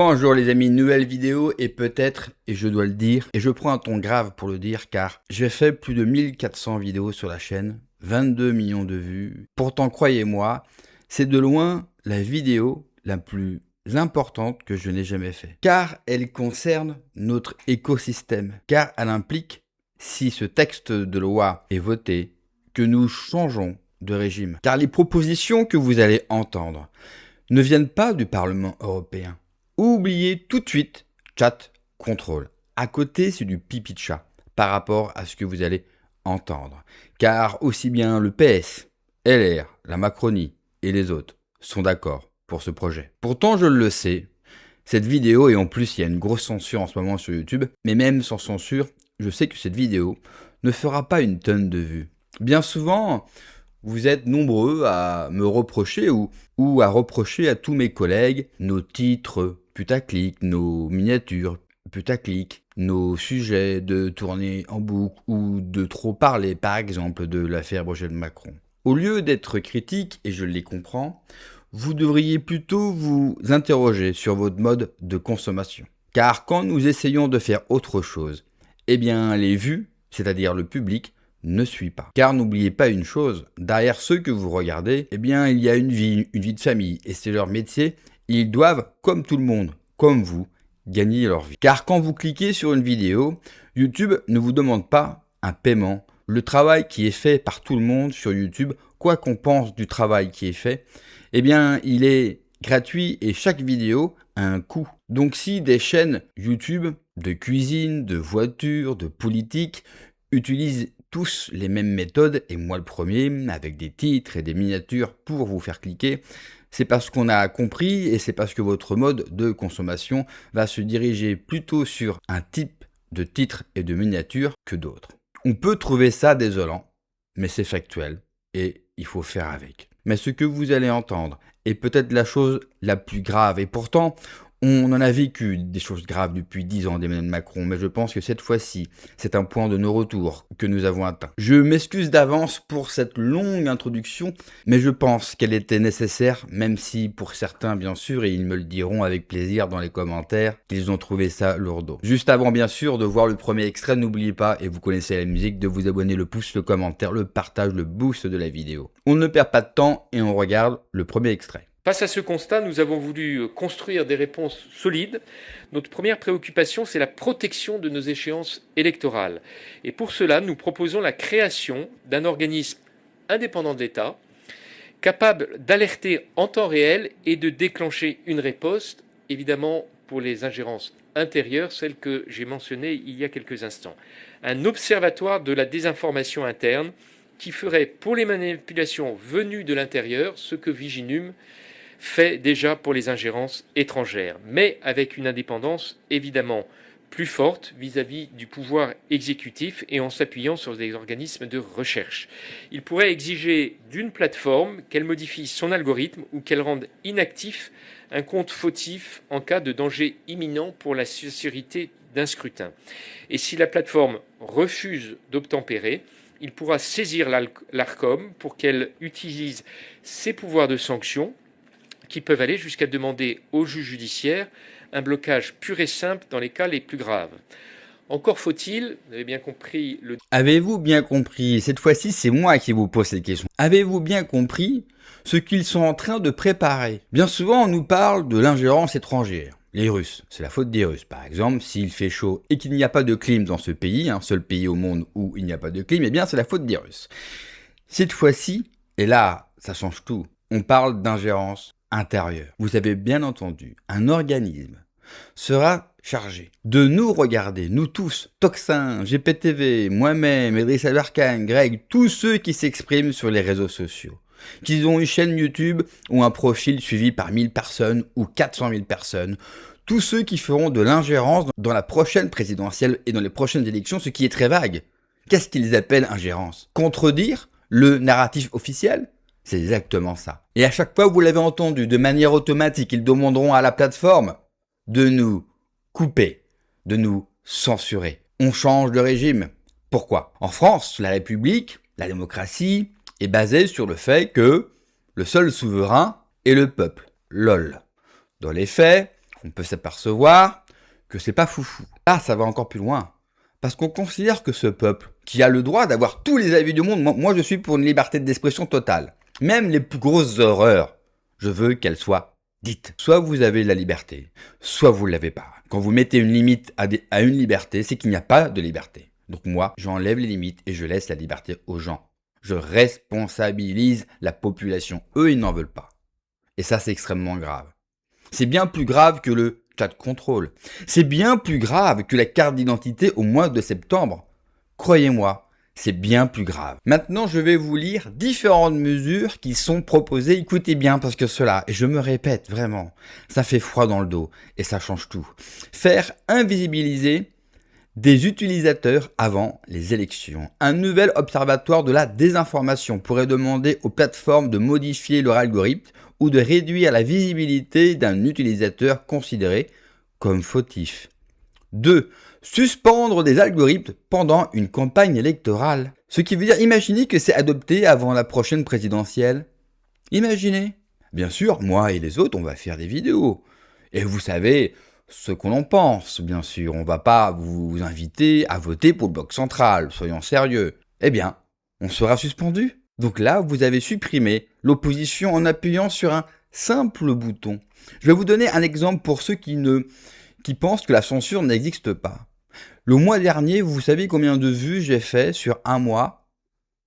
Bonjour les amis, nouvelle vidéo et peut-être, et je dois le dire, et je prends un ton grave pour le dire car j'ai fait plus de 1400 vidéos sur la chaîne, 22 millions de vues. Pourtant croyez-moi, c'est de loin la vidéo la plus importante que je n'ai jamais fait. Car elle concerne notre écosystème, car elle implique, si ce texte de loi est voté, que nous changeons de régime. Car les propositions que vous allez entendre ne viennent pas du Parlement européen. Oubliez tout de suite chat contrôle. À côté, c'est du pipi de chat par rapport à ce que vous allez entendre. Car aussi bien le PS, LR, la Macronie et les autres sont d'accord pour ce projet. Pourtant, je le sais, cette vidéo, et en plus il y a une grosse censure en ce moment sur YouTube, mais même sans censure, je sais que cette vidéo ne fera pas une tonne de vues. Bien souvent, vous êtes nombreux à me reprocher ou à reprocher à tous mes collègues nos titres putaclic, nos miniatures putaclic, nos sujets de tourner en boucle ou de trop parler par exemple de l'affaire Bruxelles-Macron. Au lieu d'être critique, et je les comprends, vous devriez plutôt vous interroger sur votre mode de consommation. Car quand nous essayons de faire autre chose, eh bien les vues, c'est-à-dire le public, ne suit pas. Car n'oubliez pas une chose, derrière ceux que vous regardez, eh bien il y a une vie de famille, et c'est leur métier, ils doivent, comme tout le monde, comme vous, gagner leur vie. Car quand vous cliquez sur une vidéo, YouTube ne vous demande pas un paiement. Le travail qui est fait par tout le monde sur YouTube, quoi qu'on pense du travail qui est fait, eh bien il est gratuit et chaque vidéo a un coût. Donc si des chaînes YouTube de cuisine, de voiture, de politique utilisent tous les mêmes méthodes, et moi le premier, avec des titres et des miniatures pour vous faire cliquer, c'est parce qu'on a compris et c'est parce que votre mode de consommation va se diriger plutôt sur un type de titre et de miniature que d'autres. On peut trouver ça désolant, mais c'est factuel et il faut faire avec. Mais ce que vous allez entendre est peut-être la chose la plus grave, et pourtant on en a vécu des choses graves depuis 10 ans d'Emmanuel Macron, mais je pense que cette fois-ci, c'est un point de non-retour que nous avons atteint. Je m'excuse d'avance pour cette longue introduction, mais je pense qu'elle était nécessaire, même si pour certains, bien sûr, et ils me le diront avec plaisir dans les commentaires, qu'ils ont trouvé ça lourdeau. Juste avant, bien sûr, de voir le premier extrait, n'oubliez pas, et vous connaissez la musique, de vous abonner, le pouce, le commentaire, le partage, le boost de la vidéo. On ne perd pas de temps et on regarde le premier extrait. Face à ce constat, nous avons voulu construire des réponses solides. Notre première préoccupation, c'est la protection de nos échéances électorales. Et pour cela, nous proposons la création d'un organisme indépendant de l'État, capable d'alerter en temps réel et de déclencher une riposte, évidemment pour les ingérences intérieures, celles que j'ai mentionnées il y a quelques instants. Un observatoire de la désinformation interne qui ferait pour les manipulations venues de l'intérieur ce que Viginum fait déjà pour les ingérences étrangères, mais avec une indépendance évidemment plus forte vis-à-vis du pouvoir exécutif et en s'appuyant sur des organismes de recherche. Il pourrait exiger d'une plateforme qu'elle modifie son algorithme ou qu'elle rende inactif un compte fautif en cas de danger imminent pour la sécurité d'un scrutin. Et si la plateforme refuse d'obtempérer, il pourra saisir l'Arcom pour qu'elle utilise ses pouvoirs de sanction qui peuvent aller jusqu'à demander au juge judiciaire un blocage pur et simple dans les cas les plus graves. Encore faut-il, vous avez bien compris le... Avez-vous bien compris? Cette fois-ci, c'est moi qui vous pose cette question. Avez-vous bien compris ce qu'ils sont en train de préparer? Bien souvent, on nous parle de l'ingérence étrangère. Les Russes, c'est la faute des Russes. Par exemple, s'il fait chaud et qu'il n'y a pas de clim dans ce pays, un seul pays au monde où il n'y a pas de clim, eh bien c'est la faute des Russes. Cette fois-ci, et là, ça change tout, on parle d'ingérence intérieure. Vous avez bien entendu, un organisme sera chargé de nous regarder, nous tous, Toxin, GPTV, moi-même, Idriss Aberkane, Greg, tous ceux qui s'expriment sur les réseaux sociaux, qu'ils ont une chaîne YouTube ou un profil suivi par 1000 personnes ou 400 000 personnes, tous ceux qui feront de l'ingérence dans la prochaine présidentielle et dans les prochaines élections, ce qui est très vague. Qu'est-ce qu'ils appellent ingérence? Contredire le narratif officiel? C'est exactement ça. Et à chaque fois, vous l'avez entendu, de manière automatique, ils demanderont à la plateforme de nous couper, de nous censurer. On change de régime. Pourquoi? En France, la République, la démocratie, est basée sur le fait que le seul souverain est le peuple. LOL. Dans les faits, on peut s'apercevoir que c'est pas foufou. Là, ça va encore plus loin. Parce qu'on considère que ce peuple, qui a le droit d'avoir tous les avis du monde, moi je suis pour une liberté d'expression totale. Même les plus grosses horreurs, je veux qu'elles soient dites. Soit vous avez la liberté, soit vous ne l'avez pas. Quand vous mettez une limite à une liberté, c'est qu'il n'y a pas de liberté. Donc moi, j'enlève les limites et je laisse la liberté aux gens. Je responsabilise la population. Eux, ils n'en veulent pas. Et ça, c'est extrêmement grave. C'est bien plus grave que le chat contrôle. C'est bien plus grave que la carte d'identité au mois de septembre. Croyez-moi, c'est bien plus grave. Maintenant, je vais vous lire différentes mesures qui sont proposées. Écoutez bien parce que cela, et je me répète vraiment, ça fait froid dans le dos et ça change tout. Faire invisibiliser des utilisateurs avant les élections. Un nouvel observatoire de la désinformation pourrait demander aux plateformes de modifier leur algorithme ou de réduire la visibilité d'un utilisateur considéré comme fautif. 2. Suspendre des algorithmes pendant une campagne électorale. Ce qui veut dire, imaginez que c'est adopté avant la prochaine présidentielle. Imaginez. Bien sûr, moi et les autres, on va faire des vidéos. Et vous savez ce qu'on en pense, bien sûr. On va pas vous inviter à voter pour le bloc central, soyons sérieux. Eh bien, on sera suspendu. Donc là, vous avez supprimé l'opposition en appuyant sur un simple bouton. Je vais vous donner un exemple pour ceux qui pensent que la censure n'existe pas. Le mois dernier, vous savez combien de vues j'ai fait sur un mois?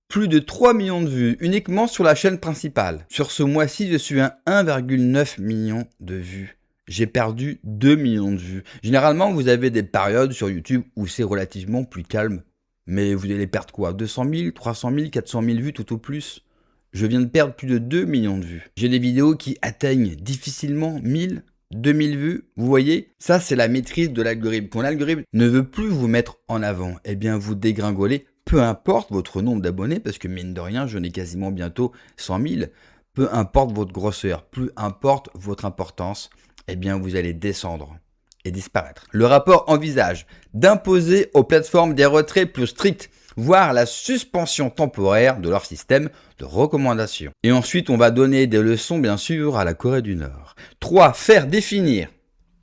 Plus de 3 millions de vues, uniquement sur la chaîne principale. Sur ce mois-ci, je suis à 1,9 million de vues. J'ai perdu 2 millions de vues. Généralement, vous avez des périodes sur YouTube où c'est relativement plus calme. Mais vous allez perdre quoi? 200 000, 300 000, 400 000 vues tout au plus. Je viens de perdre plus de 2 millions de vues. J'ai des vidéos qui atteignent difficilement 1000, 2000 vues. Vous voyez, ça c'est la maîtrise de l'algorithme. Quand l'algorithme ne veut plus vous mettre en avant, eh bien vous dégringolez, peu importe votre nombre d'abonnés, parce que mine de rien, je n'ai quasiment bientôt 100 000. Peu importe votre grosseur, peu importe votre importance, eh bien vous allez descendre et disparaître. Le rapport envisage d'imposer aux plateformes des retraits plus stricts, voire la suspension temporaire de leur système de recommandation. Et ensuite, on va donner des leçons, bien sûr, à la Corée du Nord. 3. Faire définir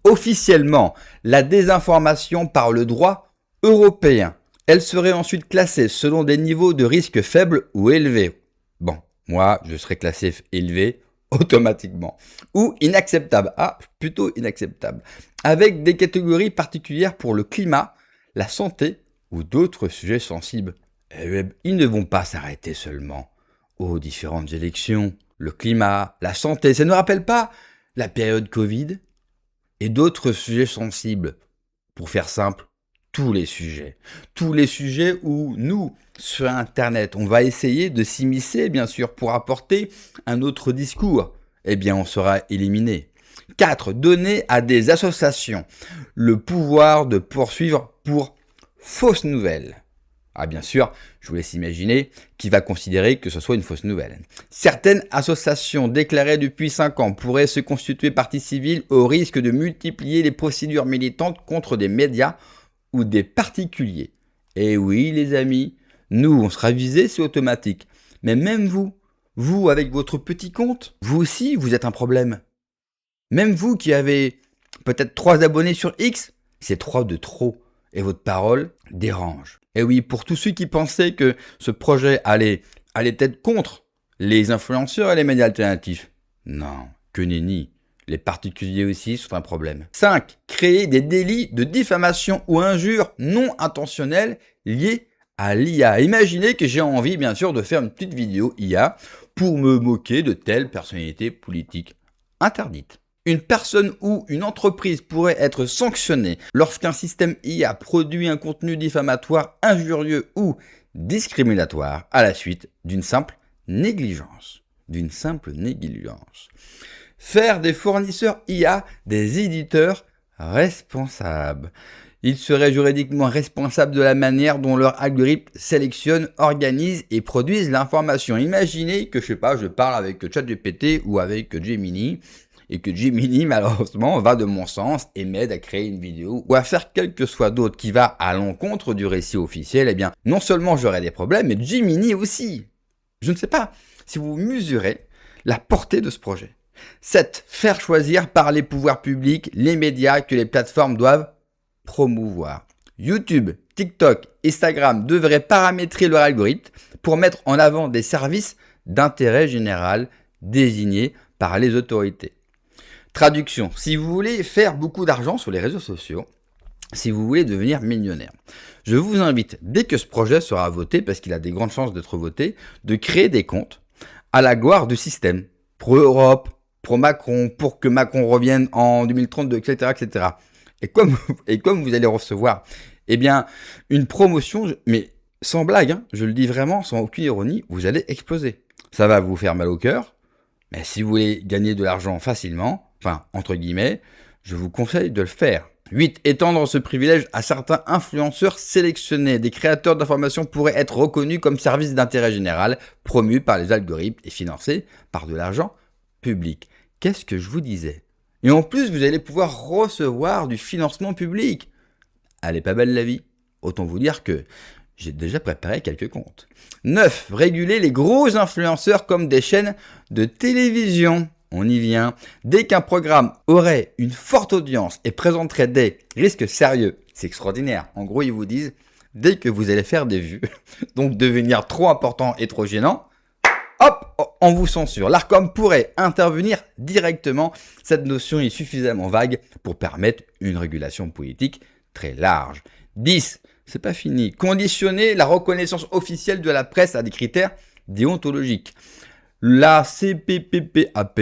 officiellement la désinformation par le droit européen. Elle serait ensuite classée selon des niveaux de risque faibles ou élevés. Bon, moi, je serais classé élevé automatiquement. Ou inacceptable. Ah, plutôt inacceptable. Avec des catégories particulières pour le climat, la santé ou d'autres sujets sensibles. Ils ne vont pas s'arrêter seulement aux différentes élections. Le climat, la santé, ça ne rappelle pas la période Covid et d'autres sujets sensibles. Pour faire simple, tous les sujets. Tous les sujets où nous, sur Internet, on va essayer de s'immiscer, bien sûr, pour apporter un autre discours. Eh bien, on sera éliminé. 4. Donner à des associations le pouvoir de poursuivre pour fausses nouvelles. Ah bien sûr, je vous laisse imaginer qui va considérer que ce soit une fausse nouvelle. Certaines associations déclarées depuis 5 ans pourraient se constituer partie civile au risque de multiplier les procédures militantes contre des médias ou des particuliers. Et oui les amis, nous on sera visés, c'est automatique. Mais même vous avec votre petit compte, vous aussi vous êtes un problème. Même vous qui avez peut-être 3 abonnés sur X, c'est 3 de trop. Et votre parole dérange. Et oui, pour tous ceux qui pensaient que ce projet allait être contre les influenceurs et les médias alternatifs. Non, que nenni. Les particuliers aussi sont un problème. 5. Créer des délits de diffamation ou injures non intentionnelles liés à l'IA. Imaginez que j'ai envie, bien sûr, de faire une petite vidéo IA pour me moquer de telle personnalité politique interdite. Une personne ou une entreprise pourrait être sanctionnée lorsqu'un système IA produit un contenu diffamatoire, injurieux ou discriminatoire à la suite d'une simple négligence. Faire des fournisseurs IA des éditeurs responsables. Ils seraient juridiquement responsables de la manière dont leur algorithme sélectionne, organise et produisent l'information. Imaginez que, je parle avec ChatGPT ou avec Gemini, et que Gemini, malheureusement, va de mon sens et m'aide à créer une vidéo ou à faire quelque que soit d'autre qui va à l'encontre du récit officiel, eh bien, non seulement j'aurai des problèmes, mais Gemini aussi. Je ne sais pas si vous mesurez la portée de ce projet. 7. Faire choisir par les pouvoirs publics les médias que les plateformes doivent promouvoir. YouTube, TikTok, Instagram devraient paramétrer leur algorithme pour mettre en avant des services d'intérêt général désignés par les autorités. Traduction, si vous voulez faire beaucoup d'argent sur les réseaux sociaux, si vous voulez devenir millionnaire, je vous invite, dès que ce projet sera voté, parce qu'il a des grandes chances d'être voté, de créer des comptes à la gloire du système, pro-Europe, pro-Macron, pour que Macron revienne en 2032, etc., etc. Et comme vous allez recevoir, eh bien, une promotion, mais sans blague, hein, je le dis vraiment, sans aucune ironie, vous allez exploser. Ça va vous faire mal au cœur, mais si vous voulez gagner de l'argent facilement, enfin, entre guillemets, je vous conseille de le faire. 8. Étendre ce privilège à certains influenceurs sélectionnés. Des créateurs d'informations pourraient être reconnus comme services d'intérêt général, promus par les algorithmes et financés par de l'argent public. Qu'est-ce que je vous disais? Et en plus, vous allez pouvoir recevoir du financement public. Elle est pas belle la vie. Autant vous dire que j'ai déjà préparé quelques comptes. 9. Réguler les gros influenceurs comme des chaînes de télévision. On y vient. Dès qu'un programme aurait une forte audience et présenterait des risques sérieux, c'est extraordinaire. En gros, ils vous disent, dès que vous allez faire des vues, donc devenir trop important et trop gênant, hop, on vous censure. L'Arcom pourrait intervenir directement. Cette notion est suffisamment vague pour permettre une régulation politique très large. 10. C'est pas fini. Conditionner la reconnaissance officielle de la presse à des critères déontologiques. La CPPPAP,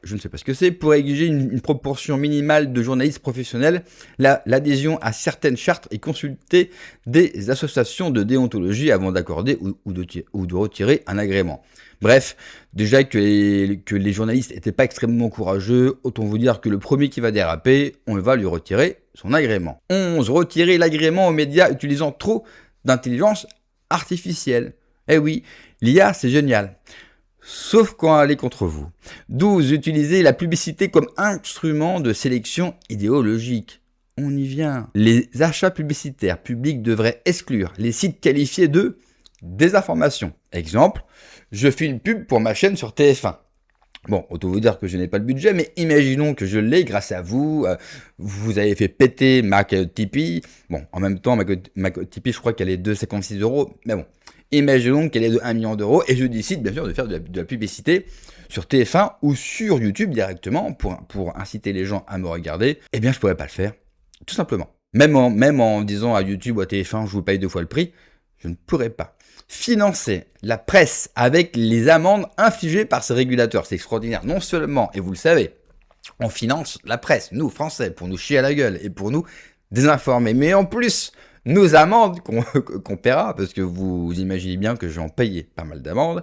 je ne sais pas ce que c'est, pourrait exiger une proportion minimale de journalistes professionnels, l'adhésion à certaines chartes et consulter des associations de déontologie avant d'accorder ou de retirer un agrément. Bref, déjà que les journalistes n'étaient pas extrêmement courageux, autant vous dire que le premier qui va déraper, on va lui retirer son agrément. 11. Retirer l'agrément aux médias utilisant trop d'intelligence artificielle. Eh oui, l'IA c'est génial. Sauf quand elle est contre vous. 12. Utiliser la publicité comme instrument de sélection idéologique. On y vient. Les achats publicitaires publics devraient exclure les sites qualifiés de désinformation. Exemple, je fais une pub pour ma chaîne sur TF1. Bon, autant vous dire que je n'ai pas le budget, mais imaginons que je l'ai grâce à vous. Vous avez fait péter ma cagnotte Tipeee. Bon, en même temps, ma cagnotte Tipeee, je crois qu'elle est de 56 €, mais bon. Imaginons qu'elle est de 1 million d'euros et je décide bien sûr de faire de la publicité sur TF1 ou sur YouTube directement pour inciter les gens à me regarder. Eh bien, je ne pourrais pas le faire, tout simplement. Même en disant à YouTube ou à TF1, je vous paye 2 fois le prix, je ne pourrais pas. Financer la presse avec les amendes infligées par ces régulateurs, c'est extraordinaire. Non seulement, et vous le savez, on finance la presse, nous, Français, pour nous chier à la gueule et pour nous désinformer. Mais en plus, nos amendes qu'on paiera, parce que vous imaginez bien que je vais en payer pas mal d'amendes,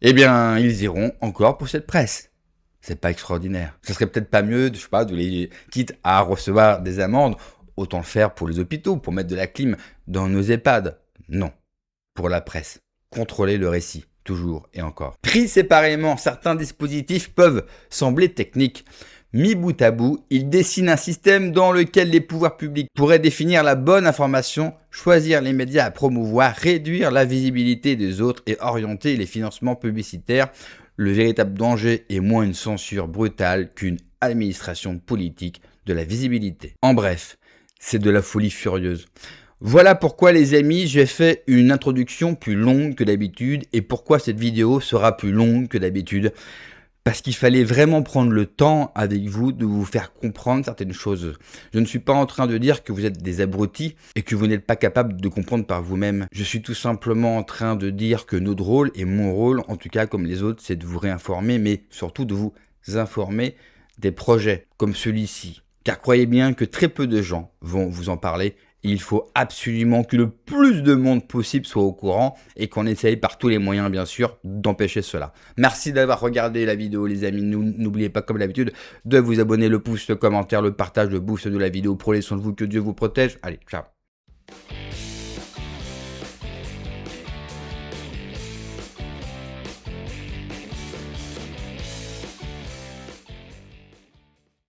eh bien, ils iront encore pour cette presse. C'est pas extraordinaire. Ce serait peut-être pas mieux, je sais pas, quitte à recevoir des amendes, autant le faire pour les hôpitaux, pour mettre de la clim dans nos EHPAD. Non. Pour la presse. Contrôler le récit. Toujours et encore. Pris séparément, certains dispositifs peuvent sembler techniques. Mis bout à bout, il dessine un système dans lequel les pouvoirs publics pourraient définir la bonne information, choisir les médias à promouvoir, réduire la visibilité des autres et orienter les financements publicitaires. Le véritable danger est moins une censure brutale qu'une administration politique de la visibilité. En bref, c'est de la folie furieuse. Voilà pourquoi les amis, j'ai fait une introduction plus longue que d'habitude et pourquoi cette vidéo sera plus longue que d'habitude. Parce qu'il fallait vraiment prendre le temps avec vous de vous faire comprendre certaines choses. Je ne suis pas en train de dire que vous êtes des abrutis et que vous n'êtes pas capable de comprendre par vous-même. Je suis tout simplement en train de dire que notre rôle et mon rôle, en tout cas comme les autres, c'est de vous réinformer, mais surtout de vous informer des projets comme celui-ci. Car croyez bien que très peu de gens vont vous en parler. Il faut absolument que le plus de monde possible soit au courant et qu'on essaye par tous les moyens, bien sûr, d'empêcher cela. Merci d'avoir regardé la vidéo, les amis. N'oubliez pas, comme d'habitude, de vous abonner, le pouce, le commentaire, le partage, le boost de la vidéo. Prenez soin de vous, que Dieu vous protège. Allez, ciao.